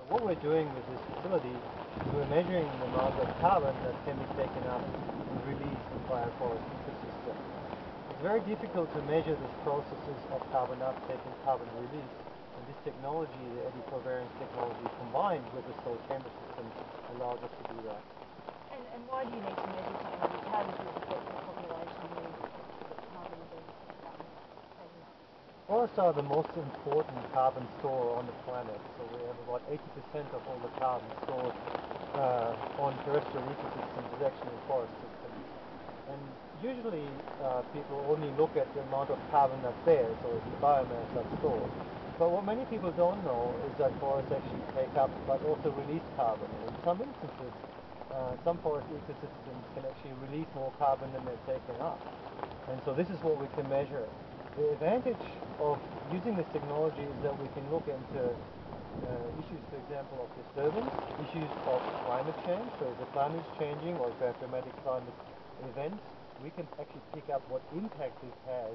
What we're doing with this facility is we're measuring the amount of carbon that can be taken up and released by a forest ecosystem. It's very difficult to measure these processes of carbon uptake and carbon release, and this technology, the eddy covariance technology, combined with the slow chamber system, allows us to do that. And why do you need to measure something? How does it affect the population here that carbon being taken up? Forests are the most important carbon store on the planet, so we have about 80% of all the carbon stored on terrestrial ecosystems is actually in forest systems. And usually people only look at the amount of carbon that's there, so it's the biomass that's stored. But what many people don't know is that forests actually take up but also release carbon. And in some instances, some forest ecosystems can actually release more carbon than they're taking up. And so this is what we can measure. The advantage of using this technology is that we can look into issues, for example, of disturbance, issues of climate change. So if the climate is changing or if we have dramatic climate events, we can actually pick up what impact this has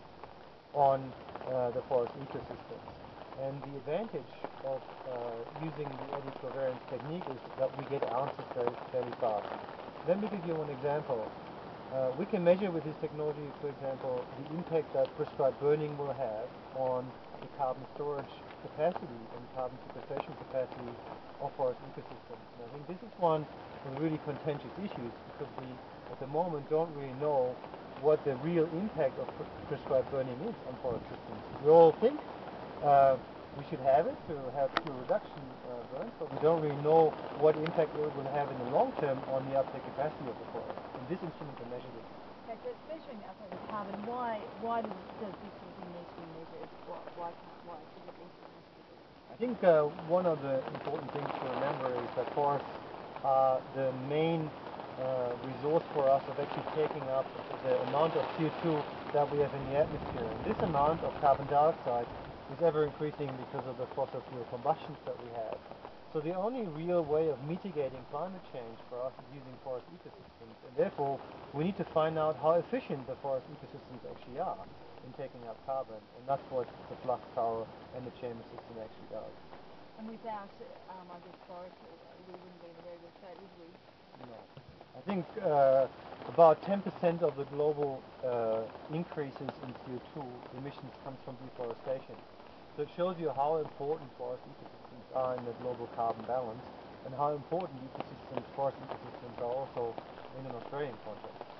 on the forest ecosystems. And the advantage of using the eddy covariance technique is that we get answers fairly fast. Let me give you one example. We can measure with this technology, for example, the impact that prescribed burning will have on the carbon storage capacity and carbon sequestration capacity of forest ecosystems. And I think this is one of the really contentious issues because we, at the moment, don't really know what the real impact of prescribed burning is on forest systems. We all think we should have it to have fuel reduction burns, but we don't really know what impact it will have in the long term on the uptake capacity of the forest. And this instrument can measure this. Okay, so it's measuring the uptake of carbon. Why does this sort of thing need to be measured? Why should it be measured? I think one of the important things to remember is that forests are the main resource for us of actually taking up the amount of CO2 that we have in the atmosphere. And this amount of carbon dioxide is ever increasing because of the fossil fuel combustions that we have. So the only real way of mitigating climate change for us is using forest ecosystems, and therefore we need to find out how efficient the forest ecosystems actually are in taking up carbon, and that's what the Flux tower and the chamber system actually does. And without, I guess, forests, we wouldn't be in a very good state, would we? No. I think about 10% of the global increases in CO2 emissions comes from deforestation. So it shows you how important forest ecosystems are in the global carbon balance and how important forest ecosystems are also in an Australian context.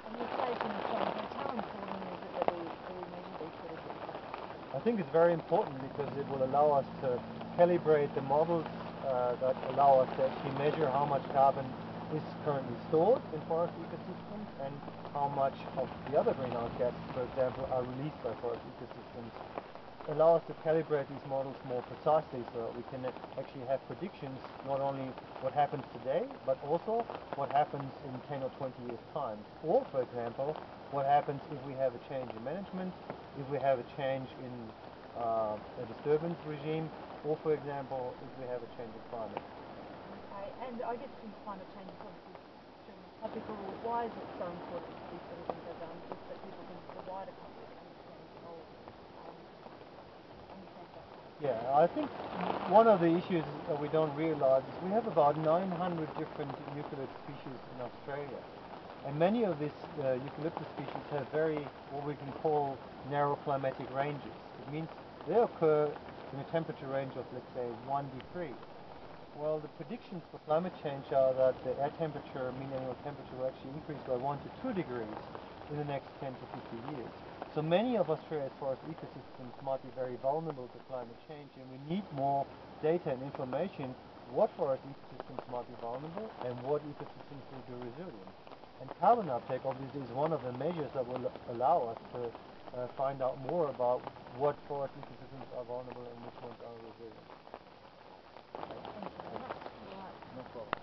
And you say it's in Australian context, how important is it that we measure these sort of things? I think it's very important because it will allow us to calibrate the models that allow us to actually measure how much carbon is currently stored in forest ecosystems and how much of the other greenhouse gases, for example, are released by forest ecosystems. Allow us to calibrate these models more precisely so that we can actually have predictions not only what happens today but also what happens in 10 or 20 years time, or for example what happens if we have a change in management, if we have a change in a disturbance regime, or for example if we have a change in climate. Okay, and I guess since climate change is obviously extremely topical, why is it so important that these sort of things are done, just so people can, the wider public can understand the whole Yeah, I think one of the issues that we don't realize is we have about 900 different eucalypt species in Australia. And many of these eucalyptus species have what we can call narrow climatic ranges. It means they occur in a temperature range of, let's say, 1 degree. Well, the predictions for climate change are that the air temperature, mean annual temperature, will actually increase by 1 to 2 degrees in the next 10 to 50 years. So many of Australia's forest ecosystems might be very vulnerable to climate change, and we need more data and information what forest ecosystems might be vulnerable and what ecosystems will be resilient. And carbon uptake obviously is one of the measures that will allow us to find out more about what forest ecosystems are vulnerable and which ones are resilient. Thank you very much. All right. No problem.